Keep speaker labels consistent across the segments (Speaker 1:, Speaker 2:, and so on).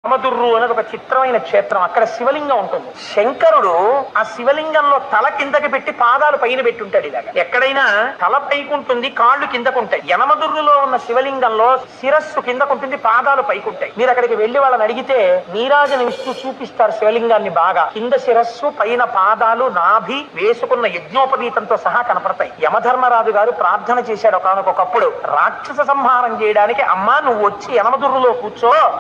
Speaker 1: యమదుర్రు అనేది ఒక చిత్రమైన క్షేత్రం. అక్కడ శివలింగం ఉంటుంది. శంకరుడు ఆ శివలింగంలో తల కిందకి పెట్టి పాదాలు పైన పెట్టుంటాడు. ఇలాగా ఎక్కడైనా తల పైకుంటుంది, కాళ్ళు కిందకుంటాయి. యనమదుర్రులో ఉన్న శివలింగంలో శిరస్సు కిందకుంటుంది, పాదాలు పైకుంటాయి. మీరు అక్కడికి వెళ్లి వాళ్ళని అడిగితే నీరాజన విష్ణు చూపిస్తారు శివలింగాన్ని బాగా. కింద శిరస్సు, పైన పాదాలు, నాభి, వేసుకున్న యజ్ఞోపవీతంతో సహా కనపడతాయి. యమధర్మరాజు గారు ప్రార్థన చేశాడు ఒకనొకప్పుడు, రాక్షస సంహారం చేయడానికి అమ్మా నువ్వు వచ్చి యనమదుర్రులో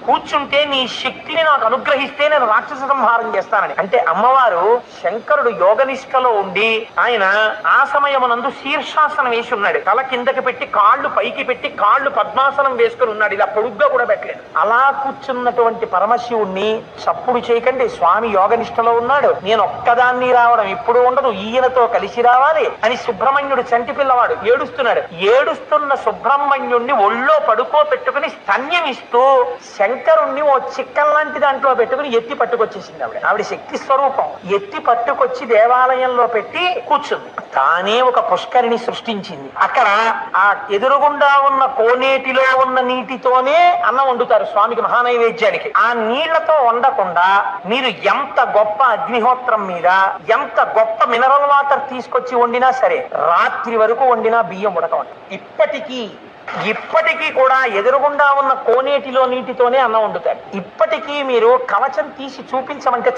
Speaker 1: కూర్చుంటే నీ శక్తిని నాకు అనుగ్రహిస్తే నేను రాక్షస సంహారం చేస్తానని. అంటే అమ్మవారు శంకరుడు యోగనిష్టలో ఉండి ఆయన ఆ సమయమునందు శీర్షాసనం వేసి ఉన్నాడు. తల కిందకి పెట్టి కాళ్ళు పైకి పెట్టి కాళ్ళు పద్మాసనం వేసుకుని ఉన్నాడు. ఇలా పొడుగ్గా కూడా పెట్టలేదు. అలా కూర్చున్నటువంటి పరమశివుణ్ణి చప్పుడు చేయకండి, స్వామి యోగనిష్టలో ఉన్నాడు, నేను ఒక్కదాన్ని రావడం ఇప్పుడు ఉండదు, ఈయనతో కలిసి రావాలి అని సుబ్రహ్మణ్యుడు చంటి పిల్లవాడు ఏడుస్తున్నాడు. ఏడుస్తున్న సుబ్రహ్మణ్యుణ్ణి ఒళ్ళో పడుకోబెట్టుకుని స్తన్యమిస్తూ శంకరుణ్ణి ఓ చిక్కం లాంటి దాంట్లో పెట్టుకుని ఎత్తి పట్టుకొచ్చేసింది. ఆవిడ శక్తి స్వరూపం. ఎత్తి పట్టుకొచ్చి దేవాలయంలో పెట్టి కూర్చుంది. తానే ఒక పుష్కరిణి సృష్టించింది. అక్కడ ఆ ఎదురుగుండా ఉన్న కోనేటిలో ఉన్న నీటితోనే అన్నం వండుతారు స్వామికి మహానైవేద్యానికి. ఆ నీళ్లతో వండకుండా మీరు ఎంత గొప్ప అగ్నిహోత్రం మీద ఎంత గొప్ప మినరల్ వాటర్ తీసుకొచ్చి వండినా సరే రాత్రి వరకు వండినా బియ్యం ఉడకవండి. ఇప్పటికీ కూడా ఎదురుగుండా ఉన్న కోనేటిలో నీటితోనే అన్నం వండుతారు. ఇప్పటికీ మీరు కవచం తీసి చూపించమంటే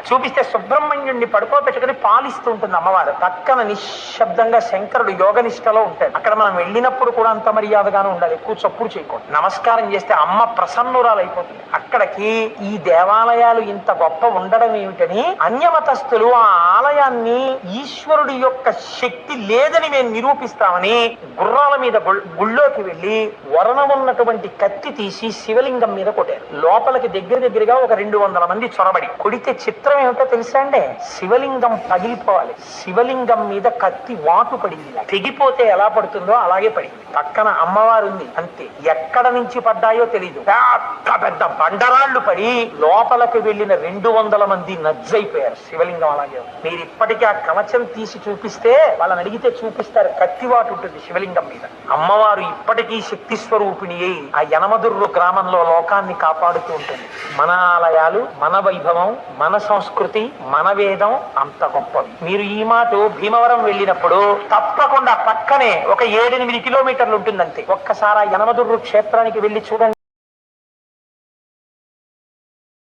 Speaker 1: చూపిస్తే సుబ్రహ్మణ్యుడిని పడుకోబెట్టుకుని పాలిస్తూ ఉంటుంది అమ్మవారు. పక్కన నిశ్శబ్దంగా శంకరుడు యోగనిష్టలో ఉంటాడు. అక్కడ మనం వెళ్ళినప్పుడు కూడా అంత మర్యాదగానే ఉండాలి, ఎక్కువ చప్పుడు చేయకూడదు. నమస్కారం చేస్తే అమ్మ ప్రసన్నురాలైపోతుంది. అక్కడికి ఈ దేవాలయాలు ఇంత గొప్ప ఉండడం ఏమిటని అన్యమతస్థులు ఆ ఆలయాన్ని ఈశ్వరుడి యొక్క శక్తి లేదని మేము నిరూపిస్తామని గుర్రాల మీద గుళ్ళోకి వెళ్ళి వరణం ఉన్నటువంటి కత్తి తీసి శివలింగం మీద కొట్టారు. లోపలికి దగ్గరగా ఒక 200 మంది చొరబడి కొడితే చిత్రం ఏమిటో తెలుసా అండి? శివలింగం పగిలిపోవాలి. శివలింగం మీద కత్తి వాటు పడింది. తెగిపోతే ఎలా పడుతుందో అలాగే పడింది. పక్కన అమ్మవారు ఉంది, అంతే. ఎక్కడ నుంచి పడ్డాయో తెలియదు. పెద్ద బండరాళ్లు పడి లోపలికి వెళ్ళిన 200 మంది నజ్జైపోయారు. శివలింగం అలాగే. మీరు ఇప్పటికీ ఆ కవచం తీసి చూపిస్తే వాళ్ళని అడిగితే చూపిస్తారు, కత్తివాటు ఉంటుంది శివలింగం మీద. అమ్మవారు ఇప్పటికీ శక్తి స్వరూపిణి అయి ఆ యనమదుర్రు గ్రామంలో లోకాన్ని కాపాడుతూ ఉంటుంది. మన ఆలయాలు, మన వైభవం, మన సంస్కృతి, మన వేదం అంత గొప్పవి. మీరు ఈ మాట భీమవరం వెళ్ళినప్పుడు తప్పకుండా పక్కనే ఒక 7-8 కిలోమీటర్లు ఉంటుందంతే. ఒక్కసారి ఆ యనమదుర్రు క్షేత్రానికి వెళ్ళి చూడండి.